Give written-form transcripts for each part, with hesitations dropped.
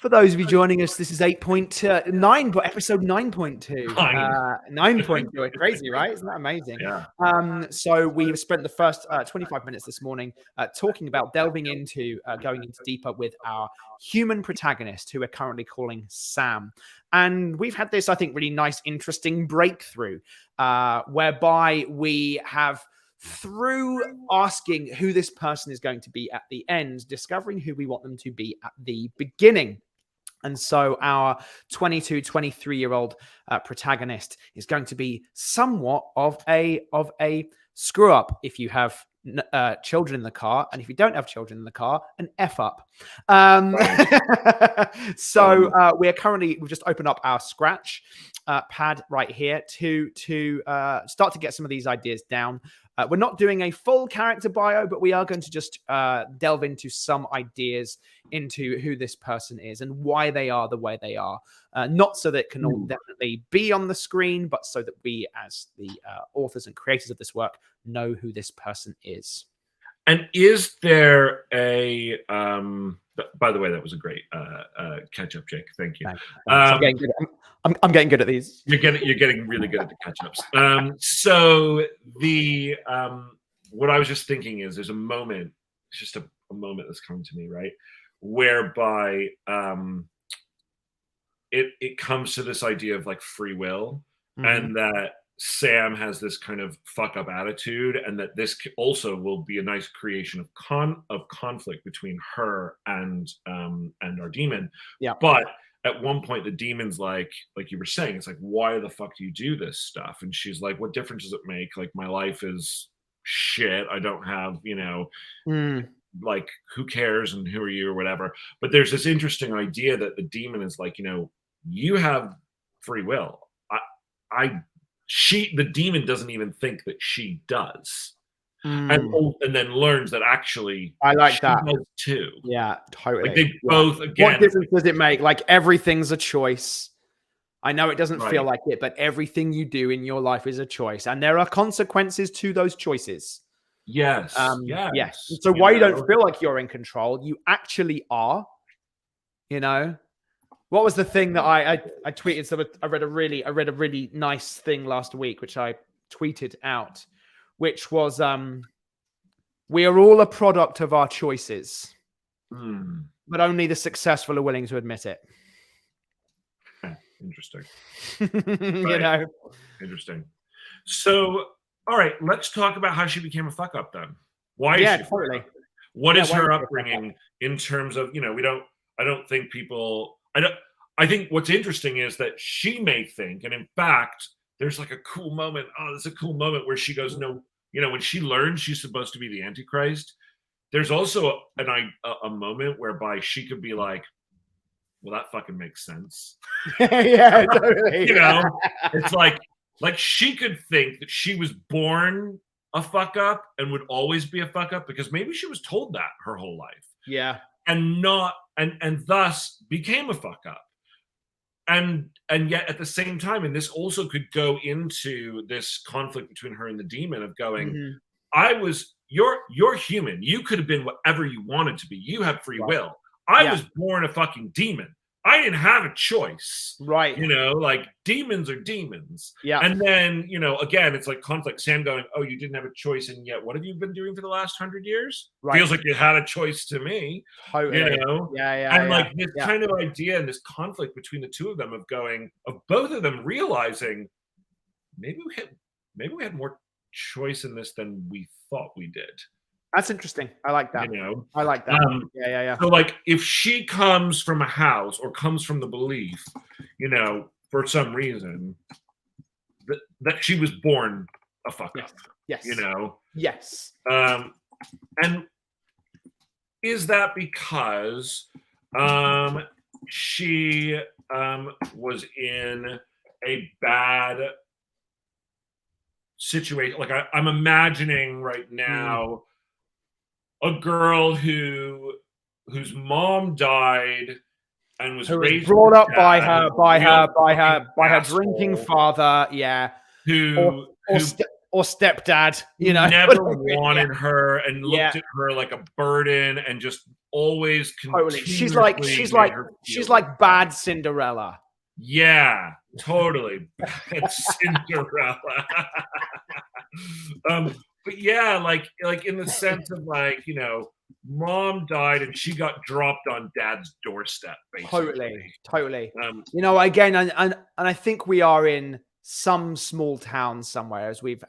For those of you joining us, this is 8.9, but episode 9.2. 9.2. Crazy, right? Isn't that amazing? Yeah. So we have spent the first 25 minutes this morning talking about delving into, going into deeper with our human protagonist, who we're currently calling Sam. And we've had this, I think, really nice, interesting breakthrough whereby we have, through asking who this person is going to be at the end, discovering who we want them to be at the beginning. And so our 22, 23-year-old protagonist is going to be somewhat of a screw up if you have children in the car, and if you don't have children in the car, an F up. So we've just opened up our Scratch pad right here to start to get some of these ideas down. We're not doing a full character bio, but we are going to just delve into some ideas into who this person is and why they are the way they are. Not so that it can all definitely be on the screen, but so that we, as the authors and creators of this work, know who this person is. And is there a by the way, that was a great catch up, Jake. Thank you. I'm getting good at these. You're getting really good at the catch ups. So the what I was just thinking is there's a moment, it's just a moment that's coming to me, right? Whereby it comes to this idea of like free will, and that Sam has this kind of fuck up attitude, and that this also will be a nice creation of conflict between her and our demon. Yeah. But at one point, the demon's like you were saying, it's like, why the fuck do you do this stuff? And she's like, what difference does it make? Like, my life is shit. I don't have, like, who cares and who are you or whatever. But there's this interesting idea that the demon is like, you have free will. The demon doesn't even think that she does. And then learns that actually I like she that does too. Yeah, totally. Like they both, again. What difference does it make? Like, everything's a choice. I know it doesn't feel like it, but everything you do in your life is a choice, and there are consequences to those choices. Yes. Yes. So why you don't feel like you're in control, you actually are. What was the thing that I tweeted? So I read a really nice thing last week, which I tweeted out, which was we are all a product of our choices, but only the successful are willing to admit it. Interesting. Interesting. So, all right, let's talk about how she became a fuck up then. Why is she totally. What is her upbringing in terms of, I think what's interesting is that she may think, and in fact, there's like a cool moment. There's a cool moment where she goes, no, when she learns she's supposed to be the Antichrist, there's also a moment whereby she could be like, well, that fucking makes sense. Yeah, totally. It's like she could think that she was born a fuck up and would always be a fuck up because maybe she was told that her whole life. Yeah. And thus became a fuck up. And yet at the same time, and this also could go into this conflict between her and the demon of going, you're human. You could have been whatever you wanted to be. You have free will. I was born a fucking demon. I didn't have a choice. Right. Like demons are demons. Yeah. And then, again, it's like conflict. Sam going, oh, you didn't have a choice. And yet, what have you been doing for the last 100 years? Right. Feels like you had a choice to me. Totally. Yeah. And like this kind of idea and this conflict between the two of them of both of them realizing maybe we had more choice in this than we thought we did. That's interesting. I like that. I like that. Yeah. So, like, if she comes from a house or comes from the belief, for some reason, that she was born a fuck up. Yes. Yes. And is that because she was in a bad situation? Like, I'm imagining right now. A girl whose mom died and was raised brought up by her drinking father, or stepdad, you know. Never wanted her and Yeah. looked at her like a burden and just always Totally. She's continuously made her feel like bad Cinderella. Yeah, totally. Bad Cinderella. But yeah, like in the sense of like, you know, mom died and she got dropped on dad's doorstep, basically. Totally. You know, again, and I think we are in some small town somewhere, as we've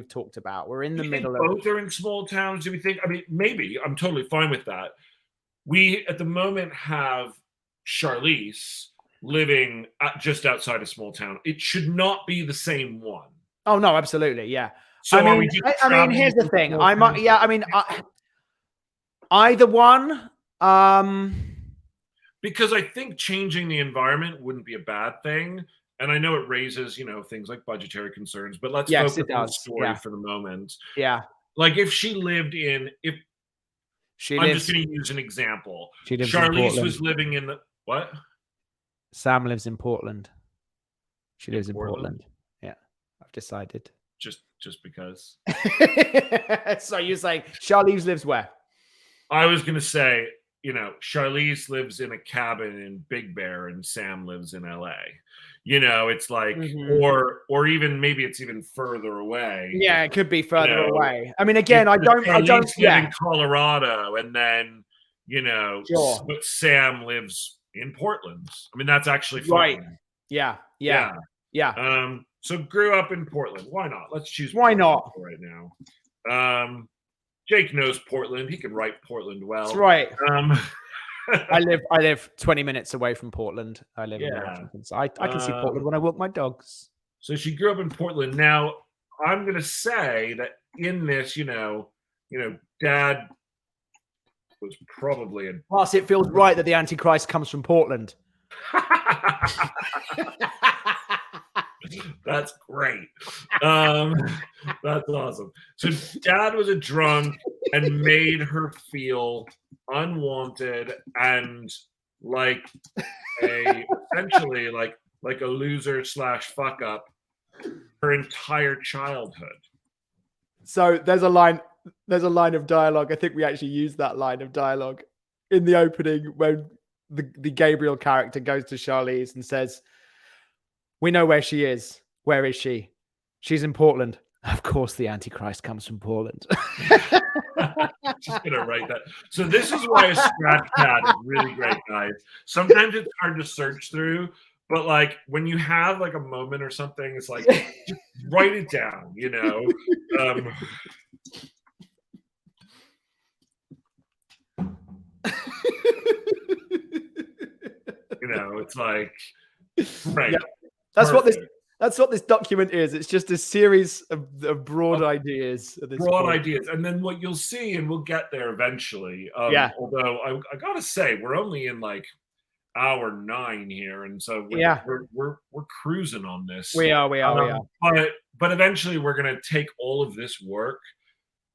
talked about. We're in the middle of both are in small towns. Do we think? I mean, maybe I'm totally fine with that. We at the moment have Charlize living just outside a small town. It should not be the same one. Oh no, absolutely, yeah. So I mean, here's the thing. Either one. Because I think changing the environment wouldn't be a bad thing. And I know it raises, you know, things like budgetary concerns, but let's focus on the story for the moment. Yeah. Like if she lived in, just going to use an example. Charlize was living in what? Sam lives in Portland. She lives in Portland. Yeah, I've decided. Just because. So you're saying Charlize lives where? I was going to say, you know, Charlize lives in a cabin in Big Bear and Sam lives in LA. You know, it's like, or even maybe it's even further away. Yeah, it could be further away. I mean, again, I don't live in Colorado, and then you know, but Sam lives in Portland. I mean, that's actually fine. Yeah. So grew up in Portland. Why not? Let's choose. Why not right now? Jake knows Portland. He can write Portland well. That's right. I live 20 minutes away from Portland. I live in Washington, so I can see Portland when I walk my dogs. So she grew up in Portland. Now, I'm going to say that in this, you know, Dad was probably a. Plus, it feels right that the Antichrist comes from Portland. That's great. That's awesome. So Dad was a drunk and made her feel unwanted and like essentially like a loser / fuck up her entire childhood. So there's a line of dialogue. I think we actually used that line of dialogue in the opening when the Gabriel character goes to Charlize and says, "We know where she is. Where is she? She's in Portland." Of course, the Antichrist comes from Portland. Just gonna write that. So this is why a scratch pad is really great, guys. Sometimes it's hard to search through, but like when you have like a moment or something, it's like just write it down. You know. You know, it's like right. Yeah. That's what this document is. It's just a series of broad ideas. Ideas. And then what you'll see, and we'll get there eventually. Although I gotta say, we're only in like hour 9 here. And so we're cruising on this. We are. But eventually we're gonna take all of this work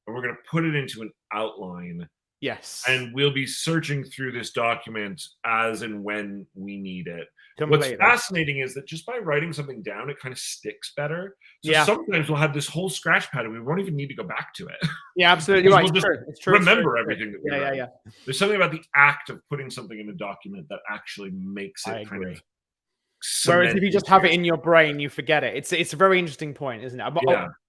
and we're gonna put it into an outline. Yes. And we'll be searching through this document as and when we need it. Completely. What's fascinating is that just by writing something down, it kind of sticks better. So sometimes we'll have this whole scratch pad and we won't even need to go back to it. Yeah, absolutely right. We'll it's true. Remember everything that we wrote. Yeah. There's something about the act of putting something in a document that actually makes it kind of. Whereas if you just have it in your brain, you forget it. It's a very interesting point, isn't it? I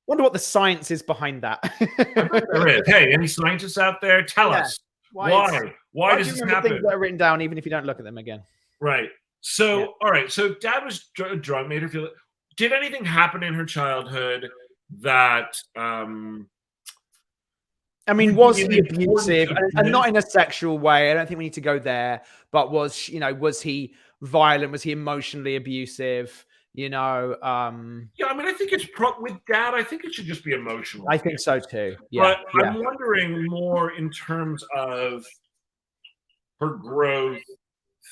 wonder what the science is behind that. There is. Hey, any scientists out there? Tell us. Why does this happen? Things that are written down, even if you don't look at them again. Right. So, all right. So Dad was drunk, made her feel. Did anything happen in her childhood that? I mean, was he abusive, and not in a sexual way? I don't think we need to go there. But was he violent? Was he emotionally abusive? You know. I mean, I think it's with Dad. I think it should just be emotional. I think so too. Yeah. But I'm wondering more in terms of her growth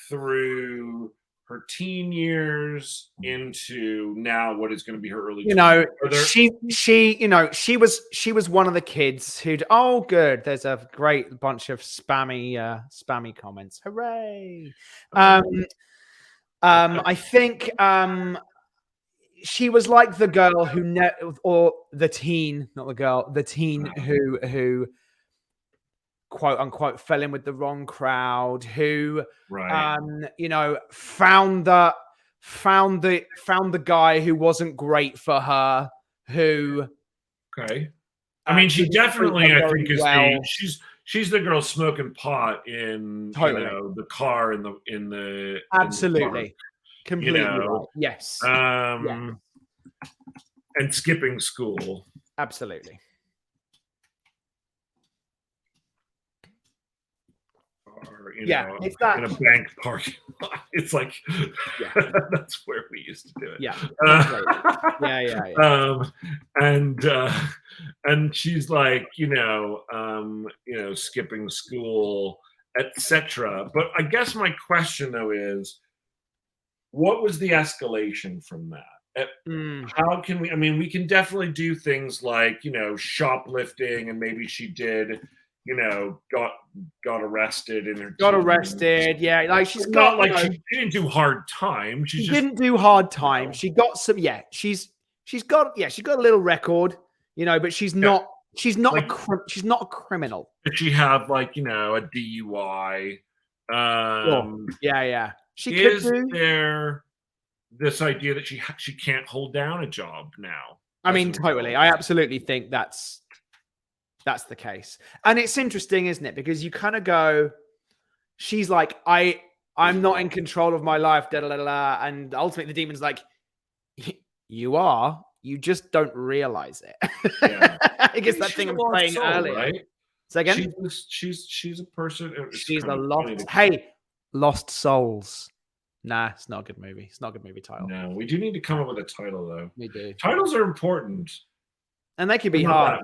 through her teen years into now what is going to be her early 20s. She was one of the kids who'd good. There's a great bunch of spammy comments. Hooray! I think she was like the girl who or the teen, not the girl, the teen who quote unquote fell in with the wrong crowd, who you know, found the guy who wasn't great for her, who I mean, she definitely, I think, is well. she's the girl smoking pot in you know, the car in the absolutely completely you know, right. Yes. and skipping school. Absolutely. Or, you know, it's that in a bank parking lot. It's like that's where we used to do it. And she's like, you know, skipping school, etc. But I guess my question though is, what was the escalation from that? How can we? I mean, we can definitely do things like, you know, shoplifting, and maybe she did, you know, got arrested in her yeah, like she's not like she didn't do hard time. She didn't do hard time. She got some, she's got a little record, you know, but she's not like, she's not a criminal. Did she have, like, you know, a DUI? She is there this idea that she can't hold down a job now? I mean, totally. I absolutely think that's the case. And it's interesting, isn't it? Because you kind of go, she's like, I'm not in control of my life, da, da, da, da. And ultimately the demon's like, you are, you just don't realize it. I guess that thing I'm playing earlier. Right? So again, she's a person. She's a Lost Souls. Nah, it's not a good movie. It's not a good movie title. No, we do need to come up with a title though. We do. Titles are important. And they can be hard.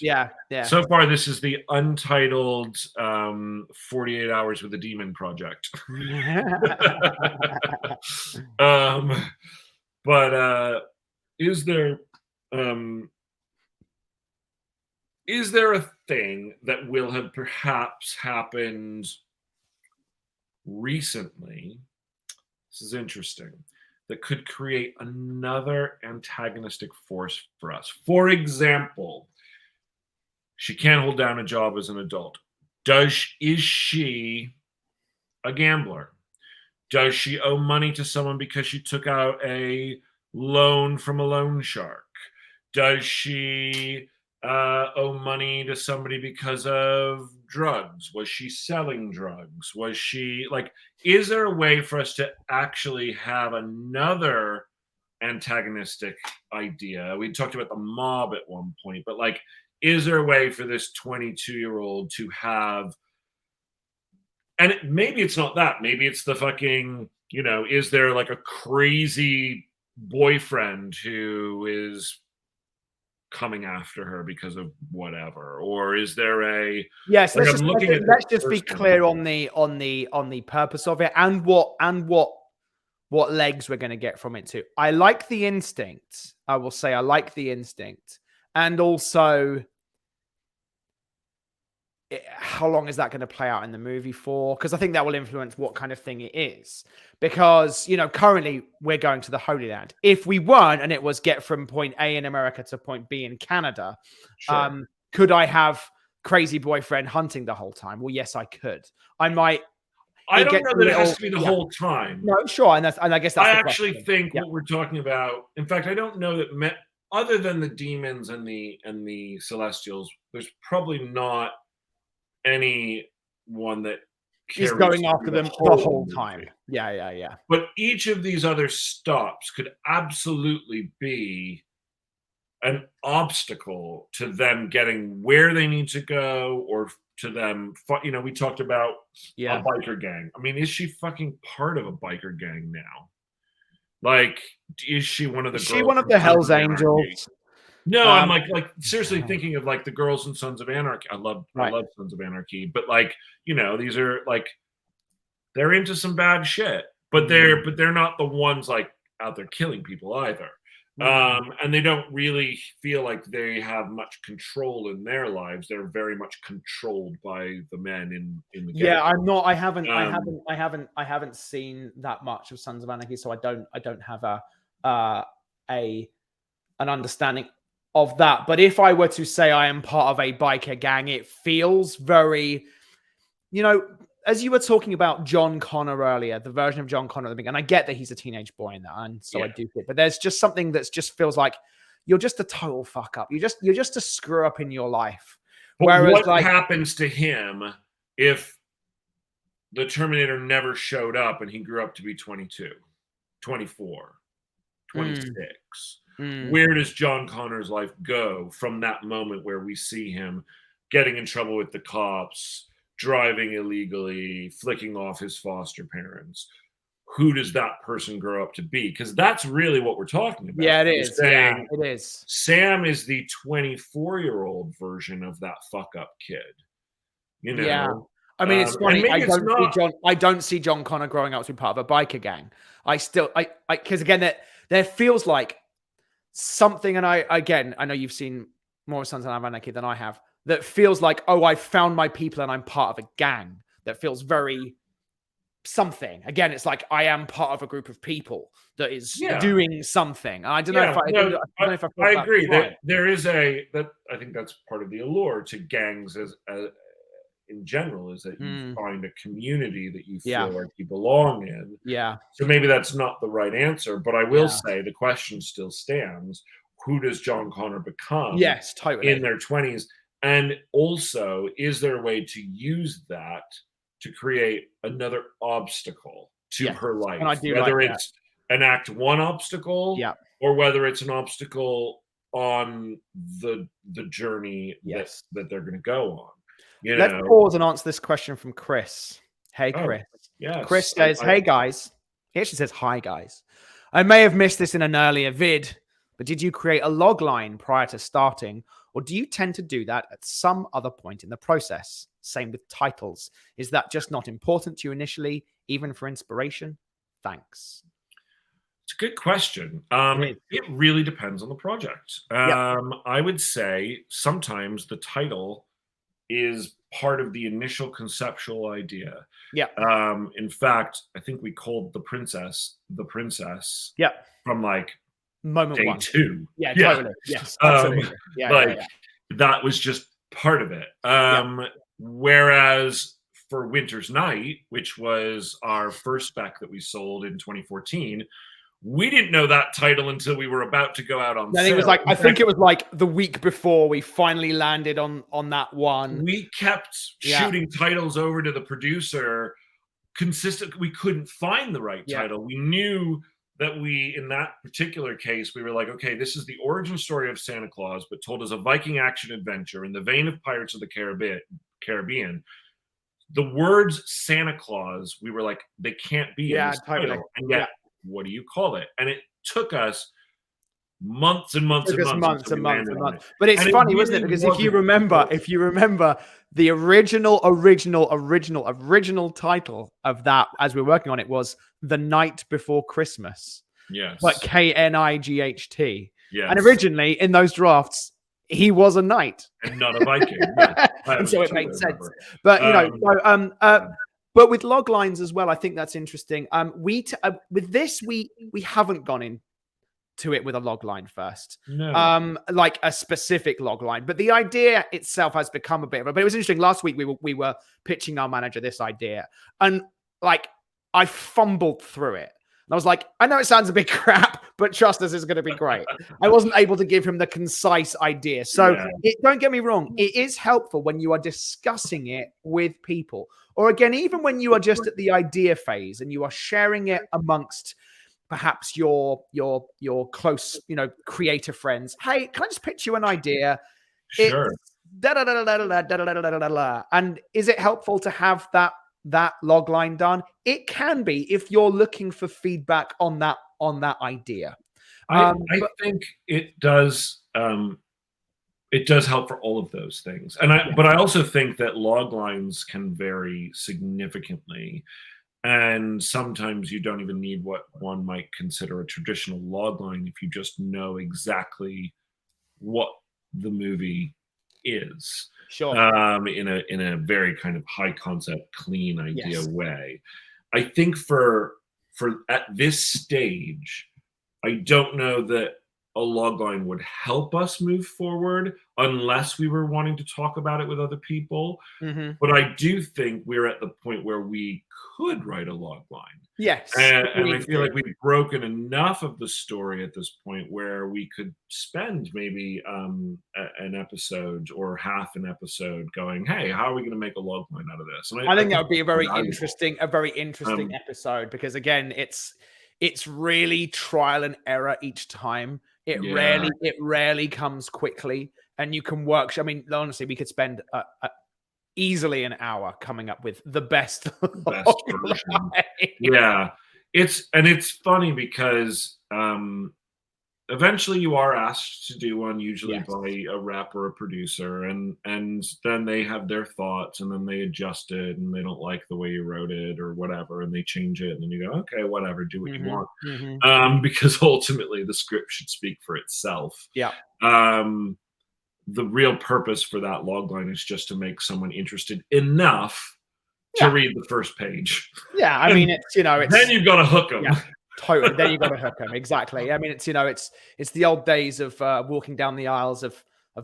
Yeah. So far, this is the untitled 48 Hours with the Demon project. But is there a thing that will have perhaps happened recently? This is interesting. That could create another antagonistic force for us. For example, she can't hold down a job as an adult. Is she a gambler? Does she owe money to someone because she took out a loan from a loan shark? Does she owe money to somebody because of drugs? Was she selling drugs? Was she like, is there a way for us to actually have another antagonistic idea? We talked about the mob at one point, but like, is there a way for this 22-year-old to have, and maybe it's not that, maybe it's the fucking, you know, is there like a crazy boyfriend who is coming after her because of whatever, or is there a let's just be clear on the purpose of it and what legs we're going to get from it too. I like the instinct. I will say I like the instinct, and also how long is that going to play out in the movie for? Because I think that will influence what kind of thing it is. Because, you know, currently we're going to the Holy Land. If we weren't, and it was get from point A in America to point B in Canada, could I have crazy boyfriend hunting the whole time? Well, yes, I could. I might. I don't know that it has to be the whole time. No, sure, and I guess that's. I actually think what we're talking about. In fact, I don't know that other than the demons and the Celestials, there's probably not anyone that he's going after them the whole time. Yeah. But each of these other stops could absolutely be an obstacle to them getting where they need to go, or to them, you know, we talked about a biker gang. I mean, is she fucking part of a biker gang now? Like, is she one of the? Is she one of the Hell's Angels? No, I'm like seriously thinking of like the girls in Sons of Anarchy. I love Sons of Anarchy, but like, you know, these are like, they're into some bad shit, but they're not the ones like out there killing people either. And they don't really feel like they have much control in their lives. They're very much controlled by the men in the game. Yeah, I'm not. I haven't seen that much of Sons of Anarchy, so I don't have an understanding of that. But if I were to say I am part of a biker gang, it feels very, as you were talking about John Connor earlier, the version of John Connor at the beginning, and I get that he's a teenage boy in that, and so I do fit. But there's just something that just feels like you're just a total fuck up. You're just a screw up in your life. But Whereas, what happens to him if the Terminator never showed up and he grew up to be 22, 24, 26? Where does John Connor's life go from that moment where we see him getting in trouble with the cops, driving illegally, flicking off his foster parents? Who does that person grow up to be? Because that's really what we're talking about. Yeah, it is. Yeah, it is. Sam is the 24-year-old version of that fuck up kid. Yeah. I mean, it's funny. I don't see John Connor growing up to be part of a biker gang. Because again, there feels like something, and I know you've seen more Sons of Anarchy than I have, that feels like, oh, I found my people and I'm part of a gang. That feels very something. Again, it's like I am part of a group of people that is doing something. And I don't know if I agree that there is that I think that's part of the allure to gangs as in general, is that you find a community that you feel like you belong in. Yeah. So maybe that's not the right answer, but I will say the question still stands. Who does John Connor become yes, totally. in their 20s? And also, is there a way to use that to create another obstacle to her life? Whether it's an Act 1 obstacle or whether it's an obstacle on the journey that they're going to go on. Let's pause and answer this question from Chris. Hey, Chris. Chris says, hey, guys. He actually says, hi, guys. I may have missed this in an earlier vid, but did you create a log line prior to starting, or do you tend to do that at some other point in the process? Same with titles. Is that just not important to you initially, even for inspiration? Thanks. It's a good question. It really depends on the project. I would say sometimes the title is part of the initial conceptual idea. In fact, I think we called the princess from like moment day 1. 2. Totally. Yes, absolutely. That was just part of it. Whereas for Winter's Night, which was our first spec that we sold in 2014, we didn't know that title until we were about to go out on sale. I think it was like the week before we finally landed on that one. We kept shooting titles over to the producer consistently. We couldn't find the right title. We knew that in that particular case, we were like, okay, this is the origin story of Santa Claus, but told as a Viking action adventure in the vein of Pirates of the Caribbean. The words Santa Claus, we were like, they can't be in this title. And yet, what do you call it? And it took us months and months and months. But it's funny, wasn't it? Because if you remember the original title of that, as we're working on it, was The Night Before Christmas. Yes. Like KNIGHT. Yes. And originally in those drafts, he was a knight. And not a Viking. And so it made sense. But but with log lines as well, I think that's interesting. With this, we haven't gone into it with a log line first. No. Like a specific log line. But the idea itself has become a bit of a... But it was interesting. Last week, we were pitching our manager this idea. And like, I fumbled through it. And I was like, I know it sounds a bit crap, but trust us, it's going to be great. I wasn't able to give him the concise idea. So don't get me wrong. It is helpful when you are discussing it with people. Or again, even when you are just at the idea phase and you are sharing it amongst perhaps your close, creative friends. Hey, can I just pitch you an idea? Sure. And is it helpful to have that log line done? It can be if you're looking for feedback on that idea. I think it does. It does help for all of those things, but I also think that log lines can vary significantly, and sometimes you don't even need what one might consider a traditional log line if you just know exactly what the movie is. Sure. In a very kind of high concept, clean idea way. I think for at this stage, I don't know that a logline would help us move forward unless we were wanting to talk about it with other people. Mhm. But I do think we're at the point where we could write a logline. Yes, And I agreed feel to. like we've broken enough of the story at this point where we could spend maybe an episode or half an episode going, "Hey, how are we going to make a logline out of this?" And I I think that think would be it's valuable. a very interesting Um, episode because again, it's really trial and error each time. yeah, It rarely comes quickly, and you can work. I mean, honestly, we could spend easily an hour coming up with the best the best version. line. Yeah, it's funny because eventually you are asked to do one, usually Yes. by a rep or a producer, and then they have their thoughts, and then they adjust it, and they don't like the way you wrote it or whatever, and they change it, and then you go, okay, whatever, do what you Mhm. want, Mhm. because ultimately the script should speak for itself. Yeah. Um, the real purpose for that logline is just to make someone interested enough to Yeah. read the first page, Yeah. I and mean, it's, you know, then it's you've got to hook them. yeah, totally. Then you got to hook them. Exactly. I mean, it's, you know, it's the old days of walking down the aisles of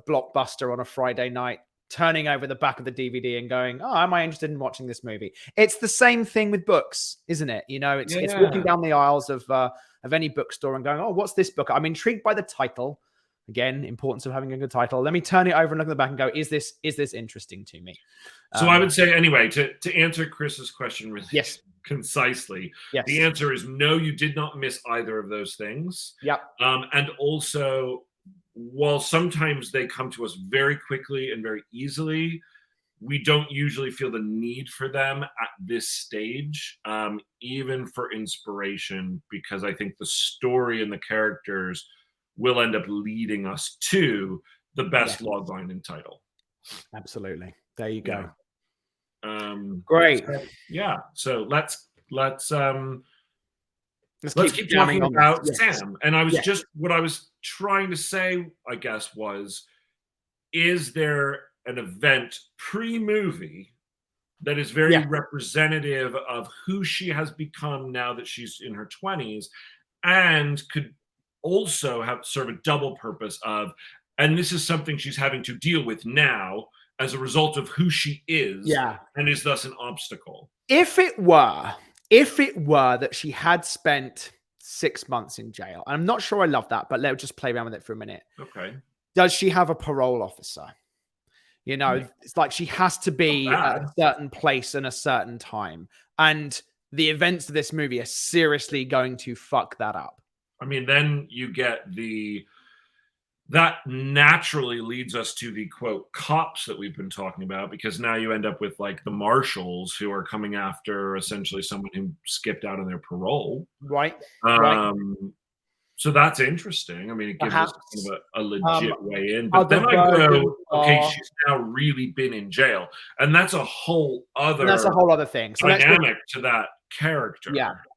Blockbuster on a Friday night, turning over the back of the DVD and going, "Oh, am I interested in watching this movie?" It's the same thing with books, isn't it? You know, it's walking Yeah. down the aisles of any bookstore and going, "Oh, what's this book? I'm intrigued by the title." Again, importance of having a good title. Let me turn it over and look at the back and go, is this interesting to me? So I would say anyway, to answer Chris's question really Yes. concisely, the Yes. answer is no, you did not miss either of those things. Yep. And also, while sometimes they come to us very quickly and very easily, we don't usually feel the need for them at this stage, even for inspiration, because I think the story and the characters will end up leading us to the best Yes. logline and title. Absolutely. There you Yeah. go. Um, Great. so, yeah. So Let's let's keep keep jamming talking on this. about Yes. Sam. And I was Yes. just what I was trying to say, I guess, was is there an event pre-movie that is very Yeah. representative of who she has become now that she's in her 20s and could also have serve a double purpose of, and this is something she's having to deal with now as a result of who she is Yeah. and is thus an obstacle. If it were that she had spent 6 months in jail, I'm not sure I love that, but let's just play around with it for a minute. Okay. Does she have a parole officer? You know, Yeah. it's like she has to be at Bad. a certain place and a certain time. And the events of this movie are seriously going to fuck that up. I mean, then you get that naturally leads us to the quote cops that we've been talking about, because now you end up with like the marshals who are coming after essentially someone who skipped out on their parole. Right? Right. Um, so that's interesting. I mean, it gives us Perhaps. kind of a Um, legit way in. But other then I versions go, okay, are, she's now really been in jail, and that's a whole and that's a other whole other thing. So dynamic to that yeah, character.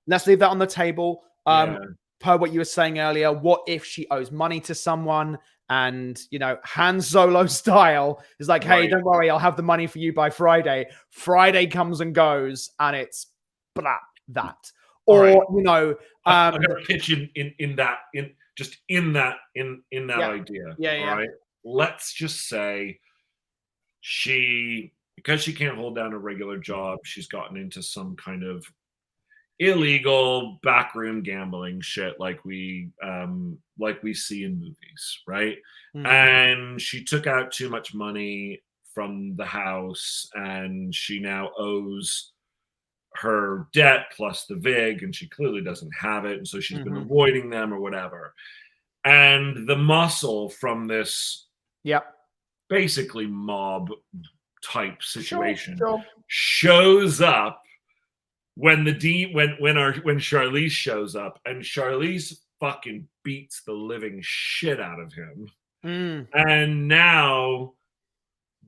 let's leave that on the table. Yeah, Per what you were saying earlier, what if she owes money to someone and, you know, Han Solo style is like, hey, right. don't worry, I'll have the money for you by Friday. Friday comes and goes and it's blah, that. All Or, right. you know, I got a pitch in that yeah, idea. yeah, All yeah. right. Let's just say because she can't hold down a regular job, she's gotten into some kind of illegal backroom gambling shit like we see in movies, right? Mhm. And she took out too much money from the house and she now owes her debt plus the vig, and she clearly doesn't have it, and so she's been Mhm. avoiding them or whatever. And the muscle from this Yep. basically mob type Sure, situation sure. shows up when when Charlize shows up, and Charlize fucking beats the living shit out of him. Mm, And now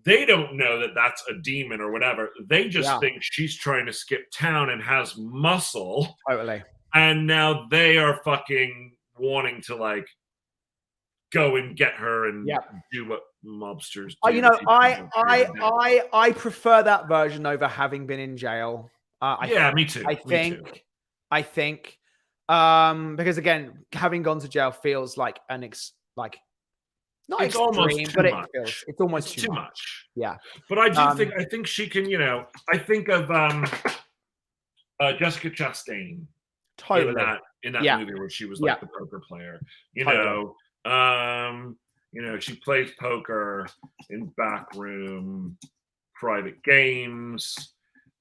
they don't know that that's a demon or whatever. They just yeah, think she's trying to skip town and has muscle. totally. And now they are fucking wanting to like go and get her and Yep. do what mobsters You do to know, people who don't pay their debt. I prefer that version over having been in jail. Yeah, me too. I Me too. think, I think. Because again, having gone to jail feels like not It's extreme, almost too but much. it's almost It's too too much. much. Yeah. But I think she can, I think of Jessica Chastain Totally. in that Yeah. movie where she was Yeah. like the poker player. Totally. She plays poker in backroom, private games,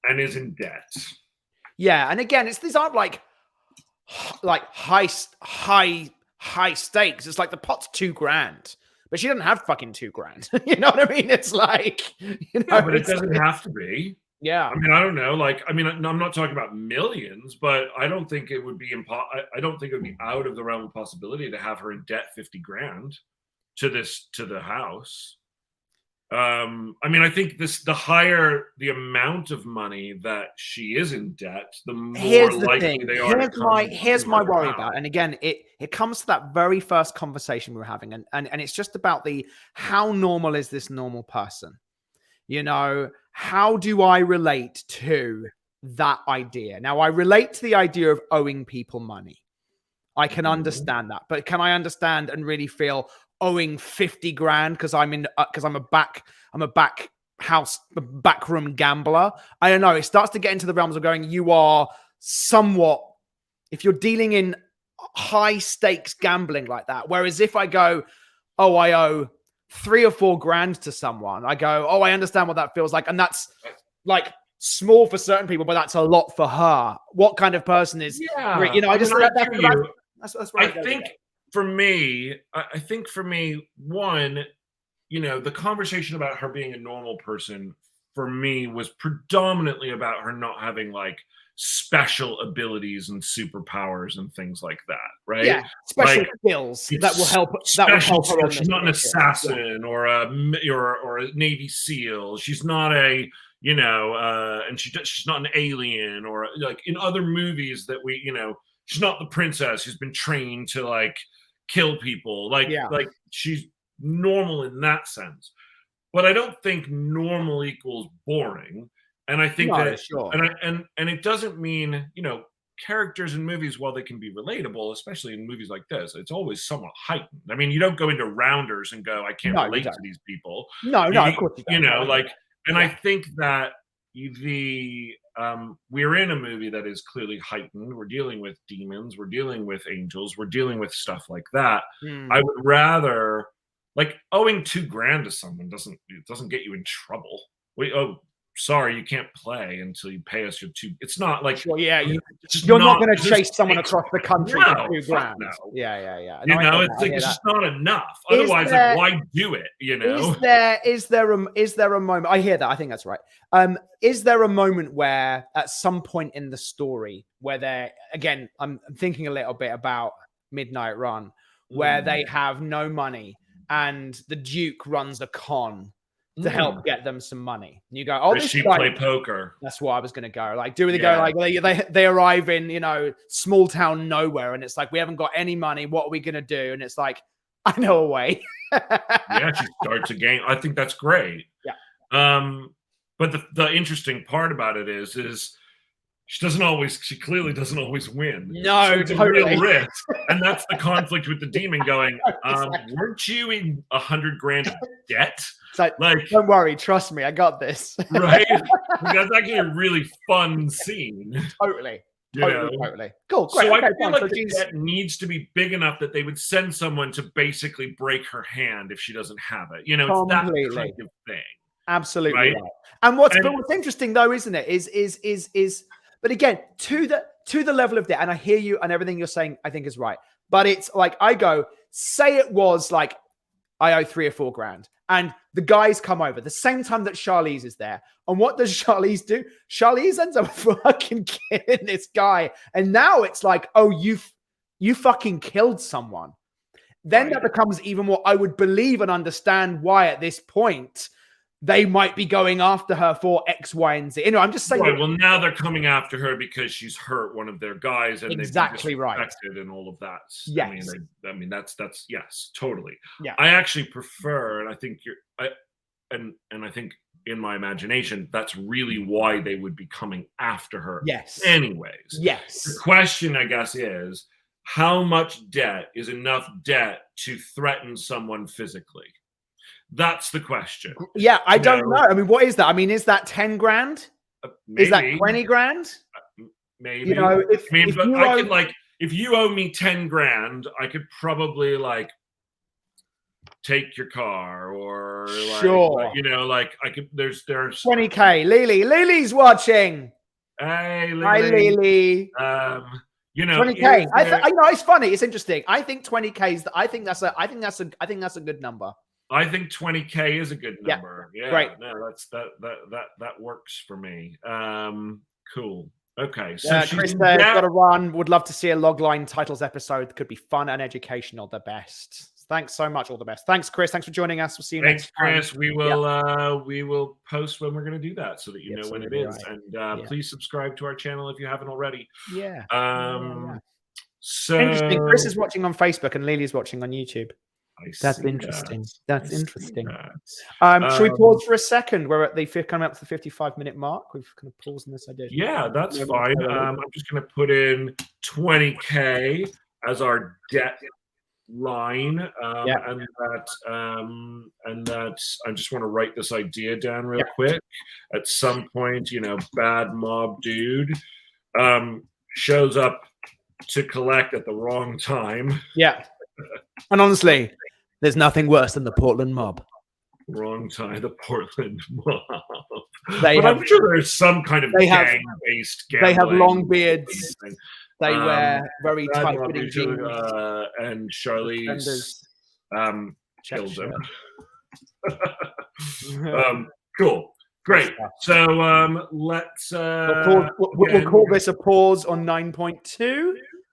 and is in debt. Yeah, and again, these aren't like high stakes. It's like the pot's $2,000, but she doesn't have fucking $2,000. You know what I mean? It's like, Yeah, but it doesn't have to be. Yeah. I mean, I don't know. Like, I mean, I'm not talking about millions, but I don't think it would be I don't think it would be out of the realm of possibility to have her in debt $50,000 to the house. I mean, I think the higher the amount of money that she is in debt, the more likely they are to come. Here's my worry about it. And again, it comes to that very first conversation we were having, and it's just about how normal is this normal person? How do I relate to that idea? Now, I relate to the idea of owing people money. I can understand that, but can I understand and really feel owing $50,000 because I'm a backroom gambler? I don't know. It starts to get into the realms of going, you are somewhat, if you're dealing in high stakes gambling like that. Whereas if I go, oh, I owe $3,000 or $4,000 to someone, I go, oh, I understand what that feels like. And that's like small for certain people, but that's a lot for her. What kind of person is, that's where I think for me, one, the conversation about her being a normal person for me was predominantly about her not having like special abilities and superpowers and things like that, right? Yeah, special skills that will help. That will help her. She's not an assassin or a Navy SEAL. She's not a and she's not an alien or like in other movies that she's not the princess who's been trained to like kill people. Like she's normal in that sense. But I don't think normal equals boring. And I think and it doesn't mean, characters in movies, while they can be relatable, especially in movies like this, it's always somewhat heightened. I mean, you don't go into Rounders and go, I can't relate to these people. No, of course you don't. And I think that we're in a movie that is clearly heightened. We're dealing with demons, we're dealing with angels, we're dealing with stuff like that. I would rather, like, owing $2,000 to someone doesn't get you in trouble. Sorry, you can't play until you pay us your two. It's not like, you're not going to chase someone across the country for $2,000. No. Yeah. It's just not enough. Otherwise, why do it? Is there a moment? I hear that. I think that's right. Is there a moment where, at some point in the story, where again, I'm thinking a little bit about Midnight Run, where they have no money and the Duke runs a con to help get them some money. And you go, oh, does she play poker? That's what I was going to go. Like, do they go like they arrive in small town nowhere, and it's like, we haven't got any money. What are we going to do? And it's like, I know a way. She starts a game. I think that's great. Yeah. But the interesting part about it is she clearly doesn't always win. No, so it's totally a real risk. And that's the conflict with the demon going, weren't you in $100,000 debt? Like, don't worry, trust me, I got this. Right? That's actually a really fun scene. Totally. Cool, great. So I feel like the debt needs to be big enough that they would send someone to basically break her hand if she doesn't have it. It's that kind of thing. Absolutely right. And what's interesting though, isn't it? Is but again, to the level of debt, and I hear you, and everything you're saying, I think is right. But it's like, I go, say it was like, I owe $3,000 or $4,000, and the guys come over the same time that Charlize is there. And what does Charlize do? Charlize ends up fucking killing this guy. And now it's like, oh, you fucking killed someone. Then that becomes even more, I would believe and understand why at this point they might be going after her for X, Y, and Z. I'm just saying. Right. Well, now they're coming after her because she's hurt one of their guys, and exactly right, and all of that. Yes. I mean, that's yes, totally. Yeah. I actually prefer, and I think I think in my imagination, that's really why they would be coming after her. Yes. Anyways. Yes. The question, I guess, is how much debt is enough debt to threaten someone physically? That's the question. Yeah, I don't know. I mean, what is that? I mean, is that 10 grand? Maybe. Is that 20 grand? Maybe. You know, if you owe me 10 grand, I could probably like take your car or like, sure. you know, like I could, there's 20K. Lily's watching. Hey, Lily. Hi, Lily. You know, 20K. I know it's funny. It's interesting. I think 20K is. I think that's a good number. I think 20K is a good number. Yeah, great. No, that works for me. Cool. Okay, so Chris there's got to run. Would love to see a logline titles episode. Could be fun and educational. The best. Thanks so much. All the best. Thanks, Chris. Thanks for joining us. We'll see you next time. Chris. We will post when we're going to do that so that you know when it is. Right. And please subscribe to our channel if you haven't already. Yeah. So interesting. Chris is watching on Facebook and Lily's watching on YouTube. That's interesting. That's interesting. Should we pause for a second? We're at coming up to the 55-minute mark. We've kind of paused on this idea. Yeah, that's fine. I'm just going to put in 20K as our debt line, and that I just want to write this idea down real quick. At some point, you know, bad mob dude shows up to collect at the wrong time. Yeah. And honestly, there's nothing worse than the Portland mob. Wrong time, the Portland mob. I'm sure there's some kind of gang-based gambling. They have long beards. They wear very tight-fitting jeans. And Charlize kills him. Cool. Great. So let's... we'll call this a pause on 9.2.